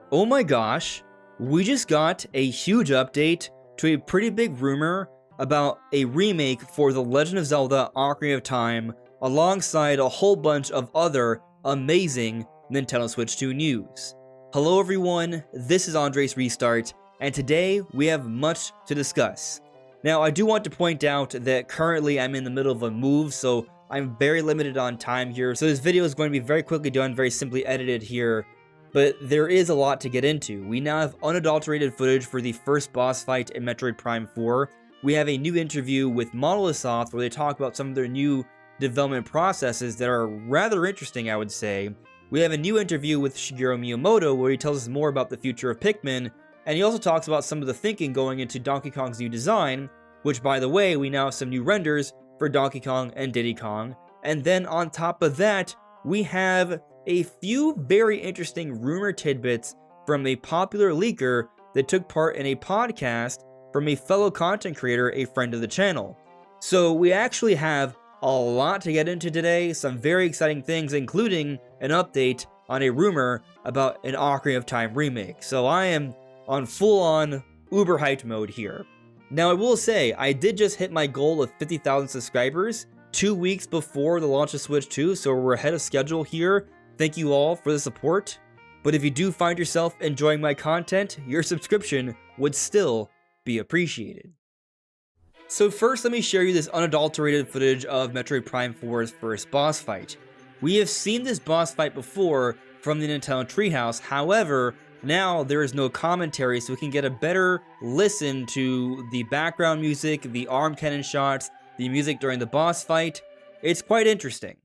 Oh my gosh, we just got a huge update to a pretty big rumor about a remake for The Legend of Zelda Ocarina of Time alongside a whole bunch of other amazing Nintendo Switch 2 news. Hello everyone, this is AndresRestart, and today we have much to discuss. Now I do want to point out that currently I'm in the middle of a move, so I'm very limited on time here, so this video is going to be very quickly done, very simply edited here. But there is a lot to get into. We now have unadulterated footage for the first boss fight in Metroid Prime 4. We have a new interview with Monolith Soft where they talk about some of their new development processes that are rather interesting, I would say. We have a new interview with Shigeru Miyamoto where he tells us more about the future of Pikmin, and he also talks about some of the thinking going into Donkey Kong's new design, which, by the way, we now have some new renders for Donkey Kong and Diddy Kong. And then on top of that, we have a few very interesting rumor tidbits from a popular leaker that took part in a podcast from a fellow content creator, a friend of the channel. So we actually have a lot to get into today, some very exciting things, including an update on a rumor about an Ocarina of Time remake. So I am on full-on uber hyped mode here. Now I will say, I did just hit my goal of 50,000 subscribers 2 weeks before the launch of Switch 2, so we're ahead of schedule here. Thank you all for the support, but if you do find yourself enjoying my content, your subscription would still be appreciated. So first, let me share you this unadulterated footage of Metroid Prime 4's first boss fight. We have seen this boss fight before from the Nintendo Treehouse, however, now there is no commentary, so we can get a better listen to the background music, the arm cannon shots, the music during the boss fight. It's quite interesting.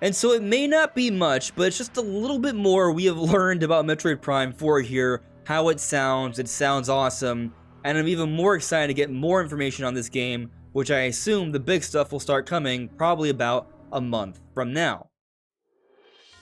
And so it may not be much, but it's just a little bit more we have learned about Metroid Prime 4 here, how it sounds awesome, and I'm even more excited to get more information on this game, which I assume the big stuff will start coming probably about a month from now.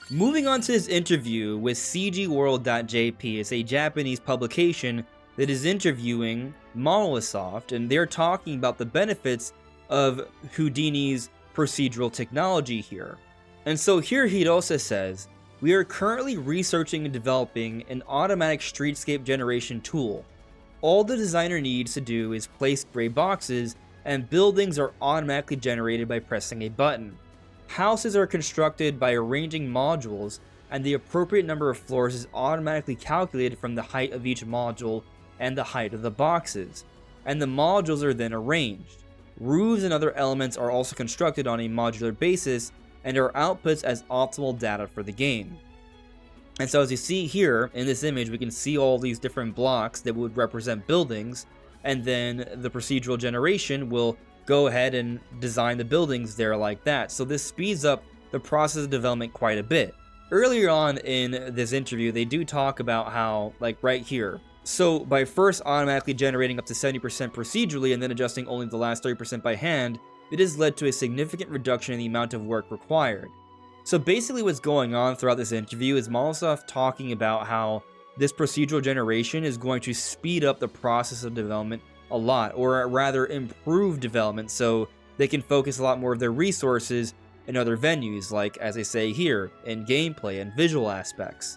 Moving on to this interview with cgworld.jp, it's a Japanese publication that is interviewing Monolith Soft, and they're talking about the benefits of Houdini's procedural technology here. And so here he also says, we are currently researching and developing an automatic streetscape generation tool. All the designer needs to do is place gray boxes, and buildings are automatically generated by pressing a button. Houses are constructed by arranging modules, and the appropriate number of floors is automatically calculated from the height of each module and the height of the boxes. And the modules are then arranged. Roofs and other elements are also constructed on a modular basis, and are outputs as optimal data for the game. And so as you see here in this image, we can see all these different blocks that would represent buildings, and then the procedural generation will go ahead and design the buildings there like that. So this speeds up the process of development quite a bit. Earlier on in this interview, they do talk about how, like right here, so by first automatically generating up to 70% procedurally and then adjusting only the last 30% by hand, it has led to a significant reduction in the amount of work required. So basically what's going on throughout this interview is Monolith Soft talking about how this procedural generation is going to speed up the process of development a lot, or rather improve development so they can focus a lot more of their resources in other venues, like, as I say here, in gameplay and visual aspects.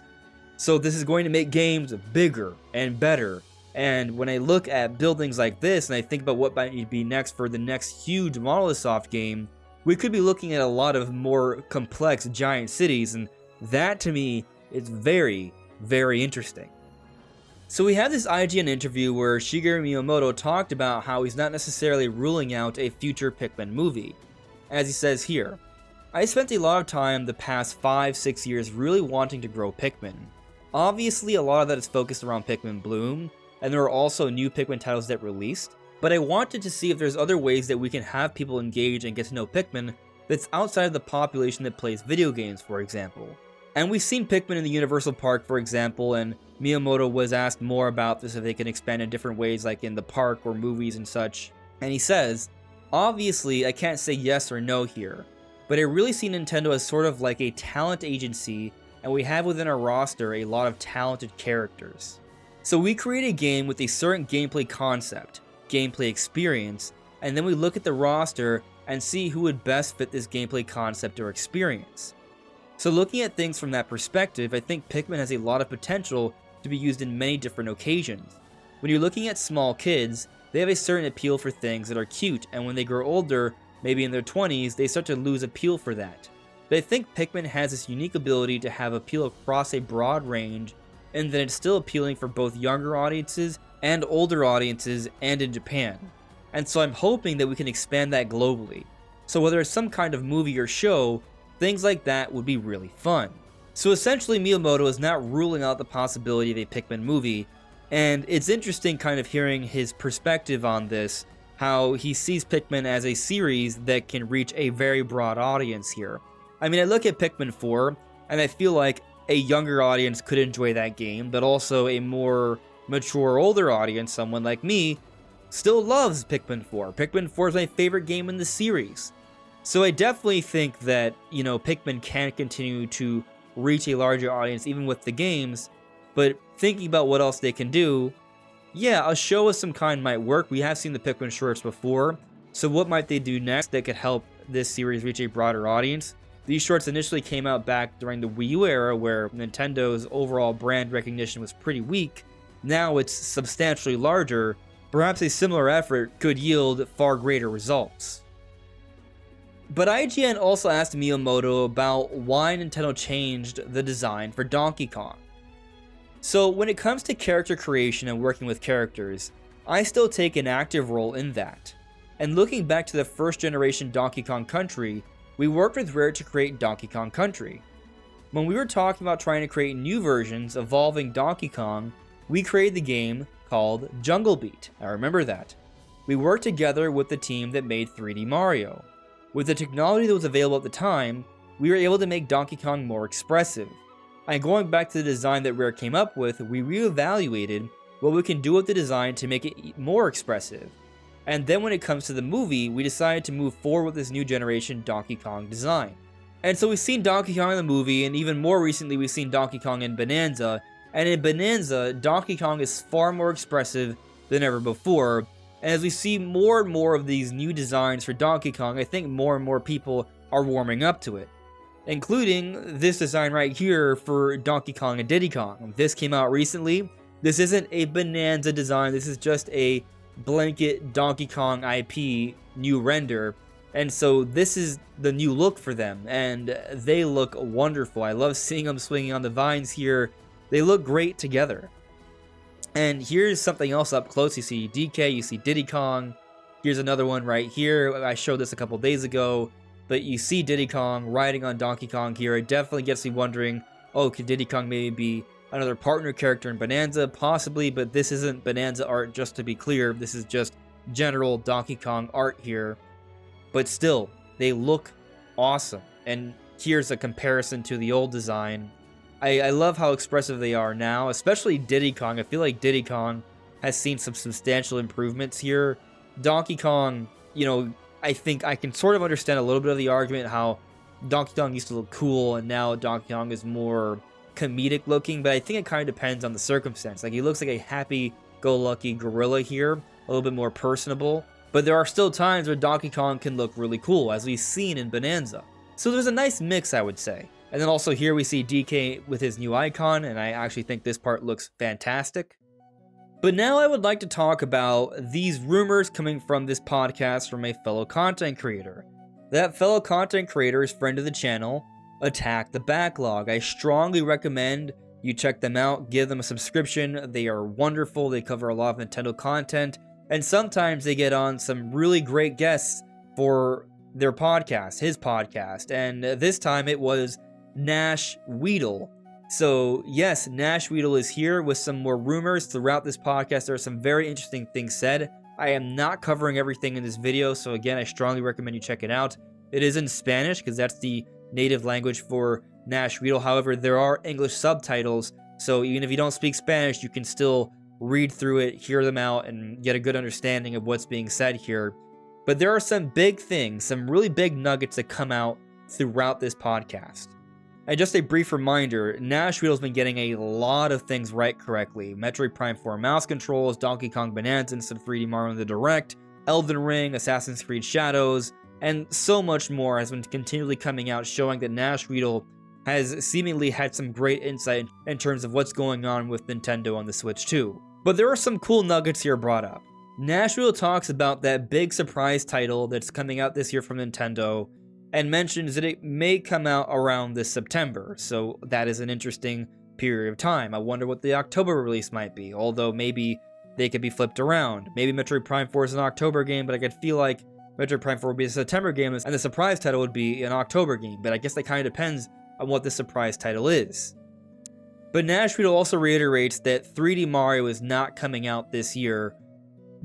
So this is going to make games bigger and better. And when I look at buildings like this, and I think about what might be next for the next huge Monolith Soft game, we could be looking at a lot of more complex giant cities, and that to me is very, very interesting. So we had this IGN interview where Shigeru Miyamoto talked about how he's not necessarily ruling out a future Pikmin movie. As he says here, I spent a lot of time the past 5-6 years really wanting to grow Pikmin. Obviously, a lot of that is focused around Pikmin Bloom, and there are also new Pikmin titles that released, but I wanted to see if there's other ways that we can have people engage and get to know Pikmin that's outside of the population that plays video games, for example. And we've seen Pikmin in the Universal Park, for example, and Miyamoto was asked more about this, if they can expand in different ways, like in the park or movies and such. And he says, obviously, I can't say yes or no here, but I really see Nintendo as sort of like a talent agency, and we have within our roster a lot of talented characters. So we create a game with a certain gameplay concept, gameplay experience, and then we look at the roster and see who would best fit this gameplay concept or experience. So looking at things from that perspective, I think Pikmin has a lot of potential to be used in many different occasions. When you're looking at small kids, they have a certain appeal for things that are cute, and when they grow older, maybe in their 20s, they start to lose appeal for that. But I think Pikmin has this unique ability to have appeal across a broad range, and that it's still appealing for both younger audiences and older audiences, and in Japan. And so I'm hoping that we can expand that globally. So whether it's some kind of movie or show, things like that would be really fun. So essentially, Miyamoto is not ruling out the possibility of a Pikmin movie, and it's interesting kind of hearing his perspective on this, how he sees Pikmin as a series that can reach a very broad audience here. I mean, I look at Pikmin 4, and I feel like a younger audience could enjoy that game, but also a more mature, older audience, someone like me, still loves Pikmin 4. Pikmin 4 is my favorite game in the series. So I definitely think that, Pikmin can continue to reach a larger audience even with the games, but thinking about what else they can do, yeah, a show of some kind might work. We have seen the Pikmin shorts before, so what might they do next that could help this series reach a broader audience? These shorts initially came out back during the Wii U era, where Nintendo's overall brand recognition was pretty weak. Now it's substantially larger. Perhaps a similar effort could yield far greater results. But IGN also asked Miyamoto about why Nintendo changed the design for Donkey Kong. So when it comes to character creation and working with characters, I still take an active role in that. And looking back to the first generation Donkey Kong Country, we worked with Rare to create Donkey Kong Country. When we were talking about trying to create new versions evolving Donkey Kong, we created the game called Jungle Beat. I remember that. We worked together with the team that made 3D Mario. With the technology that was available at the time, we were able to make Donkey Kong more expressive. And going back to the design that Rare came up with, we reevaluated what we can do with the design to make it more expressive. And then when it comes to the movie, we decided to move forward with this new generation Donkey Kong design. And so we've seen Donkey Kong in the movie, and even more recently we've seen Donkey Kong in Bonanza. And in Bonanza, Donkey Kong is far more expressive than ever before. And as we see more and more of these new designs for Donkey Kong, I think more and more people are warming up to it. Including this design right here for Donkey Kong and Diddy Kong. This came out recently. This isn't a Bonanza design, this is just a blanket Donkey Kong IP new render. And so this is the new look for them, and they look wonderful. I love seeing them swinging on the vines here. They look great together. And here's something else up close. You see DK, you see Diddy Kong. Here's another one right here. I showed this a couple days ago, but you see Diddy Kong riding on Donkey Kong here. It definitely gets me wondering, oh, could Diddy Kong maybe be another partner character in Bonanza? Possibly, but this isn't Bonanza art, just to be clear. This is just general Donkey Kong art here. But still, they look awesome. And here's a comparison to the old design. I love how expressive they are now, especially Diddy Kong. I feel like Diddy Kong has seen some substantial improvements here. Donkey Kong, I think I can sort of understand a little bit of the argument how Donkey Kong used to look cool and now Donkey Kong is more comedic looking, but I think it kind of depends on the circumstance. Like, he looks like a happy-go-lucky gorilla here, a little bit more personable. But there are still times where Donkey Kong can look really cool, as we've seen in Bonanza. So there's a nice mix, I would say. And then also here we see DK with his new icon, and I actually think this part looks fantastic. But now I would like to talk about these rumors coming from this podcast from a fellow content creator. That fellow content creator is friend of the channel, Attack the Backlog. I strongly recommend you check them out, give them a subscription. They are wonderful, they cover a lot of Nintendo content, and sometimes they get on some really great guests for their podcast, his podcast. And this time it was Nash Weedle. So yes, Nash Weedle is here with some more rumors. Throughout this podcast, there are some very interesting things said. I am not covering everything in this video, so again, I strongly recommend you check it out. It is in Spanish, because that's the native language for Nash Weedle. However, there are English subtitles, so even if you don't speak Spanish, you can still read through it, hear them out, and get a good understanding of what's being said here. But there are some big things, some really big nuggets that come out throughout this podcast. And just a brief reminder, Nash Weedle's been getting a lot of things right correctly. Metroid Prime 4 mouse controls, Donkey Kong Bonanza instead of 3D Mario in the Direct, Elden Ring, Assassin's Creed Shadows, and so much more has been continually coming out, showing that Nash Weedle has seemingly had some great insight in terms of what's going on with Nintendo on the Switch 2. But there are some cool nuggets here brought up. Nash Weedle talks about that big surprise title that's coming out this year from Nintendo, and mentions that it may come out around this September, so that is an interesting period of time. I wonder what the October release might be, although maybe they could be flipped around. Maybe Metroid Prime 4 is an October game, but I could feel like Metroid Prime 4 would be a September game, and the surprise title would be an October game, but I guess that kind of depends on what the surprise title is. But Nash Weedle also reiterates that 3D Mario is not coming out this year.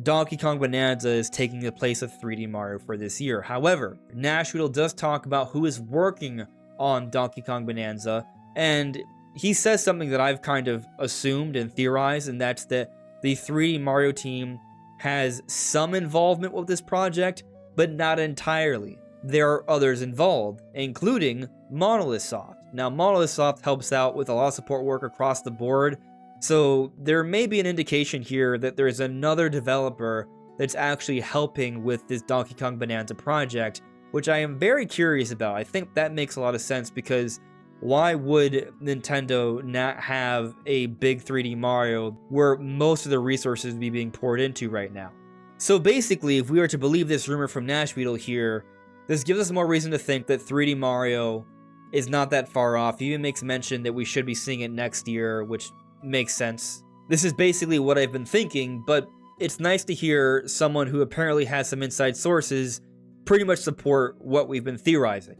Donkey Kong Bonanza is taking the place of 3D Mario for this year. However, Nash Weedle does talk about who is working on Donkey Kong Bonanza, and he says something that I've kind of assumed and theorized, and that's that the 3D Mario team has some involvement with this project, but not entirely. There are others involved, including Monolith Soft. Now, Monolith Soft helps out with a lot of support work across the board, so there may be an indication here that there is another developer that's actually helping with this Donkey Kong Bonanza project, which I am very curious about. I think that makes a lot of sense, because why would Nintendo not have a big 3D Mario where most of the resources would be being poured into right now? So basically, if we were to believe this rumor from Nash Weedle here, this gives us more reason to think that 3D Mario is not that far off. He even makes mention that we should be seeing it next year, which makes sense. This is basically what I've been thinking, but it's nice to hear someone who apparently has some inside sources pretty much support what we've been theorizing.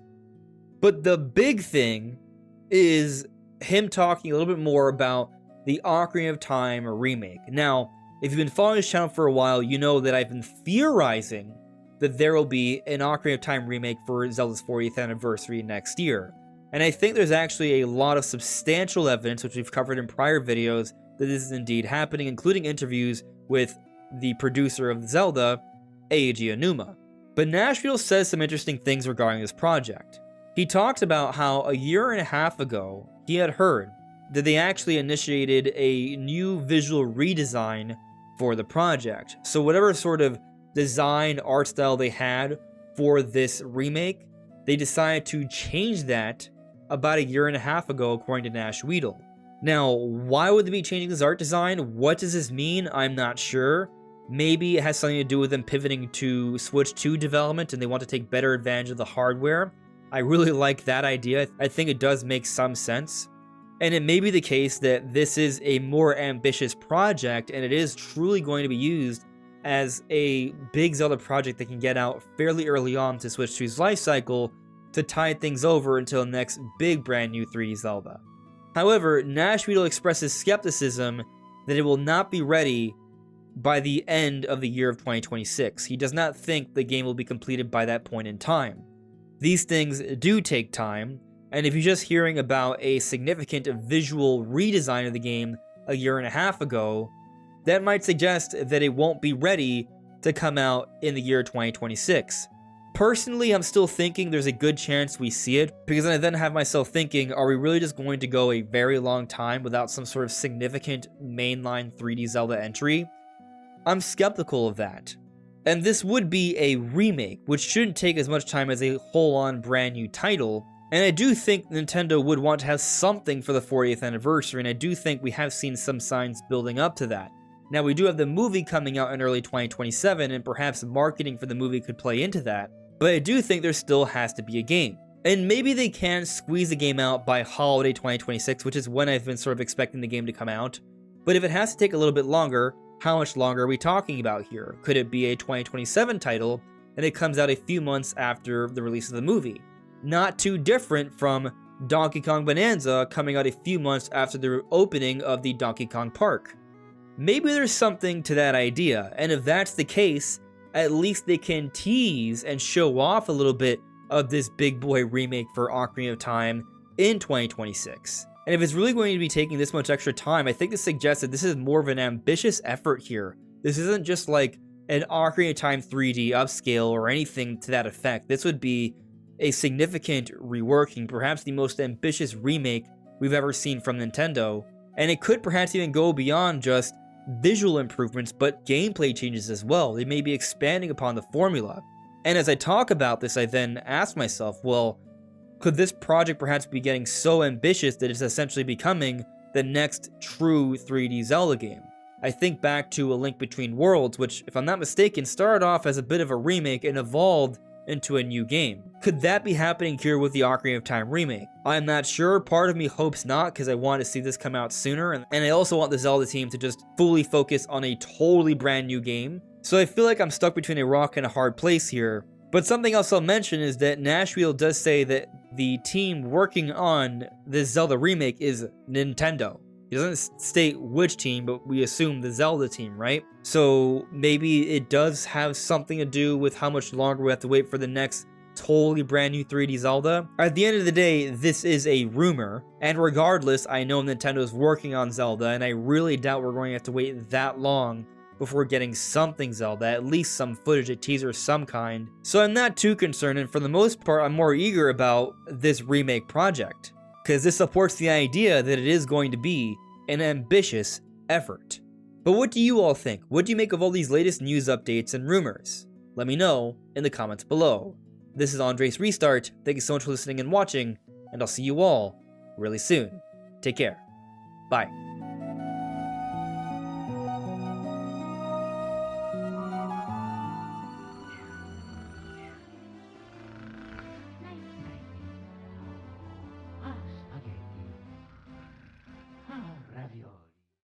But the big thing is him talking a little bit more about the Ocarina of Time remake. Now, if you've been following this channel for a while, you know that I've been theorizing that there will be an Ocarina of Time remake for Zelda's 40th anniversary next year. And I think there's actually a lot of substantial evidence, which we've covered in prior videos, that this is indeed happening, including interviews with the producer of Zelda, Eiji Aonuma. But Nash Weedle says some interesting things regarding this project. He talks about how a year and a half ago, he had heard that they actually initiated a new visual redesign for the project. So whatever sort of design, art style they had for this remake, they decided to change that about a year and a half ago, according to Nash Weedle. Now, why would they be changing this art design? What does this mean? I'm not sure. Maybe it has something to do with them pivoting to Switch 2 development and they want to take better advantage of the hardware. I really like that idea. I think it does make some sense. And it may be the case that this is a more ambitious project and it is truly going to be used as a big Zelda project that can get out fairly early on to Switch 2's life cycle to tide things over until the next big brand new 3D Zelda. However, Nash Weedle expresses skepticism that it will not be ready by the end of the year of 2026. He does not think the game will be completed by that point in time. These things do take time, and if you're just hearing about a significant visual redesign of the game a year and a half ago, that might suggest that it won't be ready to come out in the year 2026. Personally, I'm still thinking there's a good chance we see it, because I then have myself thinking, are we really just going to go a very long time without some sort of significant mainline 3D Zelda entry? I'm skeptical of that. And this would be a remake, which shouldn't take as much time as a whole-on brand new title, and I do think Nintendo would want to have something for the 40th anniversary, and I do think we have seen some signs building up to that. Now, we do have the movie coming out in early 2027, and perhaps marketing for the movie could play into that, but I do think there still has to be a game. And maybe they can squeeze the game out by holiday 2026, which is when I've been sort of expecting the game to come out. But if it has to take a little bit longer, how much longer are we talking about here? Could it be a 2027 title, and it comes out a few months after the release of the movie? Not too different from Donkey Kong Bonanza coming out a few months after the opening of the Donkey Kong Park. Maybe there's something to that idea, and if that's the case, at least they can tease and show off a little bit of this big boy remake for Ocarina of Time in 2026. And if it's really going to be taking this much extra time, I think this suggests that this is more of an ambitious effort here. This isn't just like an Ocarina of Time 3D upscale or anything to that effect. This would be a significant reworking, perhaps the most ambitious remake we've ever seen from Nintendo. And it could perhaps even go beyond just visual improvements, but gameplay changes as well. They may be expanding upon the formula. And as I talk about this, I then ask myself, well, could this project perhaps be getting so ambitious that it's essentially becoming the next true 3D Zelda game? I think back to A Link Between Worlds, which, if I'm not mistaken, started off as a bit of a remake and evolved into a new game. Could that be happening here with the Ocarina of Time remake? I'm not sure. Part of me hopes not, because I want to see this come out sooner, and I also want the Zelda team to just fully focus on a totally brand new game. So I feel like I'm stuck between a rock and a hard place here. But something else I'll mention is that Nashville does say that the team working on this Zelda remake is Nintendo. He doesn't state which team, but we assume the Zelda team, right? So maybe it does have something to do with how much longer we have to wait for the next totally brand new 3D Zelda. At the end of the day, this is a rumor, and regardless, I know Nintendo is working on Zelda, and I really doubt we're going to have to wait that long before getting something Zelda, at least some footage, a teaser of some kind. So I'm not too concerned, and for the most part, I'm more eager about this remake project, because this supports the idea that it is going to be an ambitious effort. But what do you all think? What do you make of all these latest news updates and rumors? Let me know in the comments below. This is AndresRestart. Thank you so much for listening and watching, and I'll see you all really soon. Take care. Bye.